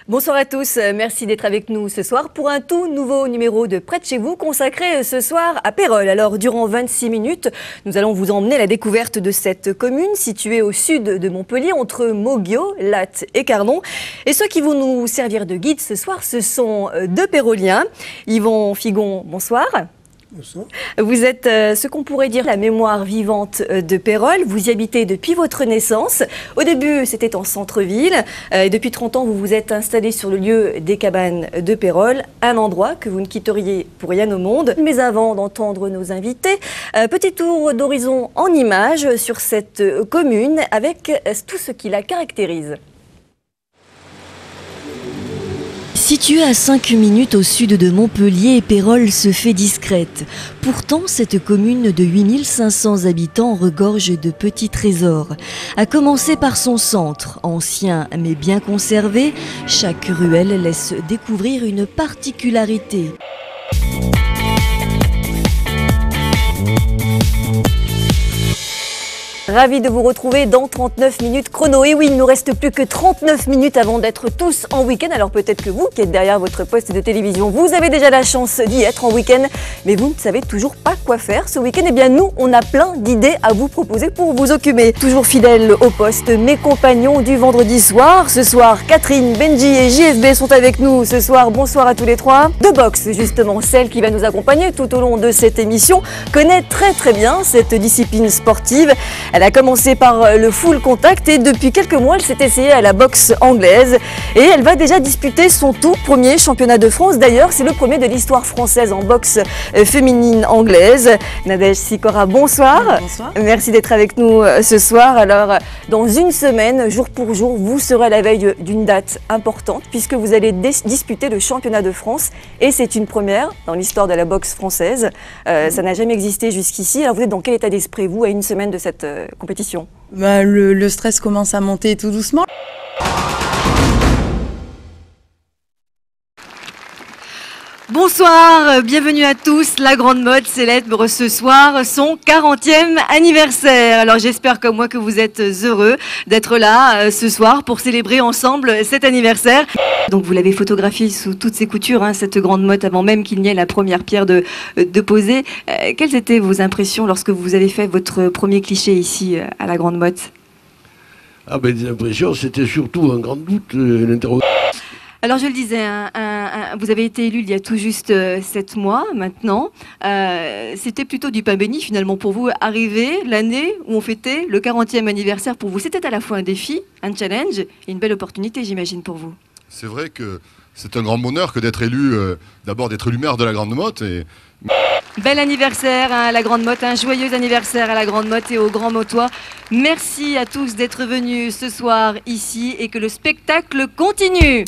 Bonsoir à tous, merci d'être avec nous ce soir pour un tout nouveau numéro de Près de chez vous consacré ce soir à Pérols. Alors durant 26 minutes, nous allons vous emmener à la découverte de cette commune située au sud de Montpellier entre Moguio, Lattes et Cardon. Et ceux qui vont nous servir de guide ce soir, ce sont deux Péroliens. Yvon Figon, bonsoir. Bonsoir. Vous êtes ce qu'on pourrait dire la mémoire vivante de Pérols. Vous y habitez depuis votre naissance. Au début, c'était en centre-ville. Et depuis 30 ans, vous vous êtes installé sur le lieu des cabanes de Pérols, un endroit que vous ne quitteriez pour rien au monde. Mais avant d'entendre nos invités, petit tour d'horizon en images sur cette commune avec tout ce qui la caractérise. Située à 5 minutes au sud de Montpellier, Pérols se fait discrète. Pourtant, cette commune de 8500 habitants regorge de petits trésors. À commencer par son centre, ancien mais bien conservé, chaque ruelle laisse découvrir une particularité. Ravi de vous retrouver dans 39 minutes chrono. Et oui, il ne nous reste plus que 39 minutes avant d'être tous en week-end. Alors peut-être que vous qui êtes derrière votre poste de télévision, vous avez déjà la chance d'y être en week-end, mais vous ne savez toujours pas quoi faire ce week-end. Eh bien nous, on a plein d'idées à vous proposer pour vous occuper. Toujours fidèles au poste, mes compagnons du vendredi soir. Ce soir, Catherine, Benji et JFB sont avec nous ce soir. Bonsoir à tous les trois. De boxe, justement, celle qui va nous accompagner tout au long de cette émission, connaît très bien cette discipline sportive. Elle a commencé par le full contact et depuis quelques mois, elle s'est essayée à la boxe anglaise et elle va déjà disputer son tout premier championnat de France. D'ailleurs, c'est le premier de l'histoire française en boxe féminine anglaise. Nadège Sikora, bonsoir. Bonsoir. Merci d'être avec nous ce soir. Alors, dans une semaine, jour pour jour, vous serez à la veille d'une date importante puisque vous allez disputer le championnat de France et c'est une première dans l'histoire de la boxe française. Ça n'a jamais existé jusqu'ici. Alors, vous êtes dans quel état d'esprit, vous, à une semaine de cette compétition? Le stress commence à monter tout doucement. Bonsoir, bienvenue à tous. La Grande Mode célèbre ce soir son 40e anniversaire. Alors j'espère comme moi que vous êtes heureux d'être là ce soir pour célébrer ensemble cet anniversaire. Donc vous l'avez photographié sous toutes ses coutures, hein, cette Grande Motte, avant même qu'il n'y ait la première pierre de poser. Quelles étaient vos impressions lorsque vous avez fait votre premier cliché ici à la Grande Motte? Des impressions, c'était surtout un grand doute, une interrogation. Alors je le disais, vous avez été élu il y a tout juste 7 mois maintenant. C'était plutôt du pain béni finalement pour vous. Arriver l'année où on fêtait le 40e anniversaire pour vous, c'était à la fois un défi, un challenge et une belle opportunité j'imagine pour vous. C'est vrai que c'est un grand bonheur que d'être élu, d'abord d'être élu maire de la Grande Motte. Bel anniversaire à la Grande Motte, un joyeux anniversaire à la Grande Motte et au Grand Mottois. Merci à tous d'être venus ce soir ici et que le spectacle continue.